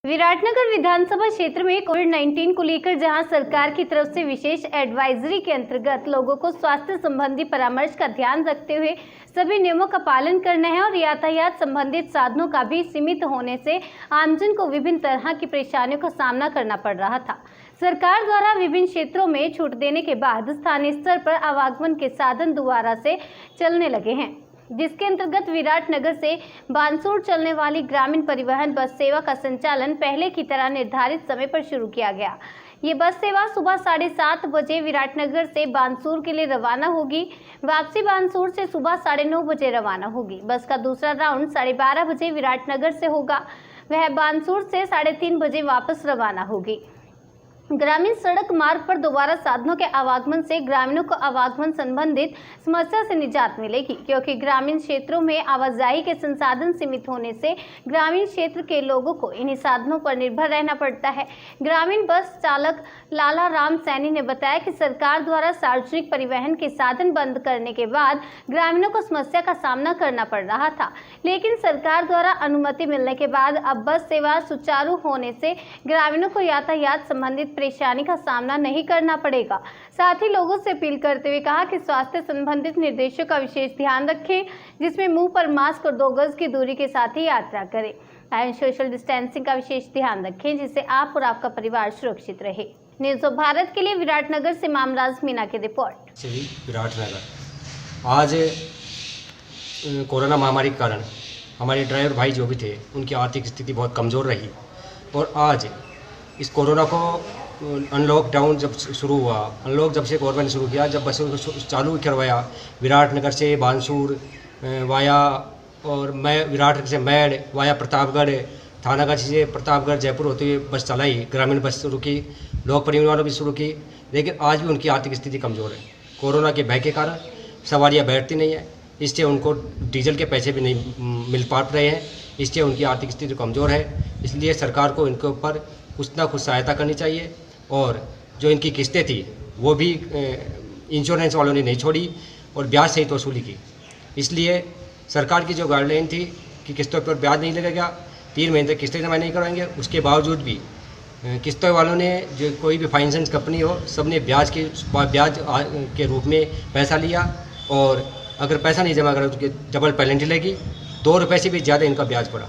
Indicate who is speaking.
Speaker 1: विराटनगर विधानसभा क्षेत्र में कोविड-19 को लेकर जहां सरकार की तरफ से विशेष एडवाइजरी के अंतर्गत लोगों को स्वास्थ्य संबंधी परामर्श का ध्यान रखते हुए सभी नियमों का पालन करना है और यातायात संबंधित साधनों का भी सीमित होने से आमजन को विभिन्न तरह की परेशानियों का सामना करना पड़ रहा था। सरकार द्वारा विभिन्न क्षेत्रों में छूट देने के बाद स्थानीय स्तर पर आवागमन के साधन दोबारा से चलने लगे हैं, जिसके अंतर्गत विराटनगर से बानसूर चलने वाली ग्रामीण परिवहन बस सेवा का संचालन पहले की तरह निर्धारित समय पर शुरू किया गया। ये बस सेवा सुबह 7:30 बजे विराटनगर से बानसूर के लिए रवाना होगी। वापसी बानसूर से सुबह 9:30 बजे रवाना होगी। बस का दूसरा राउंड 12:30 बजे विराटनगर से होगा। वह बानसूर से 3:30 बजे वापस रवाना होगी। ग्रामीण सड़क मार्ग पर दोबारा साधनों के आवागमन से ग्रामीणों को आवागमन संबंधित समस्या से निजात मिलेगी, क्योंकि ग्रामीण क्षेत्रों में आवाजाही के संसाधन सीमित होने से ग्रामीण क्षेत्र के लोगों को इन्हीं साधनों पर निर्भर रहना पड़ता है। ग्रामीण बस चालक लाला राम सैनी ने बताया कि सरकार द्वारा सार्वजनिक परिवहन के साधन बंद करने के बाद ग्रामीणों को समस्या का सामना करना पड़ रहा था, लेकिन सरकार द्वारा अनुमति मिलने के बाद अब बस सेवा सुचारू होने से ग्रामीणों को यातायात संबंधित परेशानी का सामना नहीं करना पड़ेगा। साथ ही लोगों से अपील करते हुए कहा कि स्वास्थ्य संबंधित निर्देशों का विशेष ध्यान रखें, जिसमें मुंह पर मास्क और 2 गज की दूरी के साथ ही यात्रा करें एंड सोशल डिस्टेंसिंग का विशेष ध्यान रखें, जिससे आप और आपका परिवार सुरक्षित रहे। न्यूज़ ऑफ भारत के लिए विराटनगर से मामराज मीना की रिपोर्ट।
Speaker 2: विराटनगर आज कोरोना महामारी के कारण हमारे ड्राइवर भाई जो भी थे उनकी आर्थिक स्थिति बहुत कमज़ोर रही और आज इस कोरोना को अनलॉक डाउन जब शुरू हुआ, अनलॉक जब से गवर्नमेंट ने शुरू किया, जब बसों को चालू करवाया विराटनगर से बानसूर वाया और मैं विराटनगर से मैड वाया प्रतापगढ़, थानागढ़ से प्रतापगढ़ जयपुर होते हुए बस चलाई, ग्रामीण बस शुरू की, लोक परिवहन वालों भी शुरू की, लेकिन आज भी उनकी आर्थिक स्थिति कमज़ोर है। कोरोना के भय के कारण सवारियाँ बैठती नहीं है, इससे उनको डीजल के पैसे भी नहीं मिल पा रहे हैं, इससे उनकी आर्थिक स्थिति कमज़ोर है। इसलिए सरकार को इनके ऊपर कुछ ना कुछ सहायता करनी चाहिए और जो इनकी किस्तें थी वो भी इंश्योरेंस वालों ने नहीं छोड़ी और ब्याज सहित वसूली की। इसलिए सरकार की जो गाइडलाइन थी कि किस्तों पर ब्याज नहीं लगेगा, 3 महीने तक किस्तें जमा नहीं करवाएंगे, उसके बावजूद भी किस्तों वालों ने जो कोई भी फाइनेंस कंपनी हो सब ने ब्याज के रूप में पैसा लिया और अगर पैसा नहीं जमा करा तो डबल पेनल्टी लगी, 2 रुपये से भी ज़्यादा इनका ब्याज पड़ा।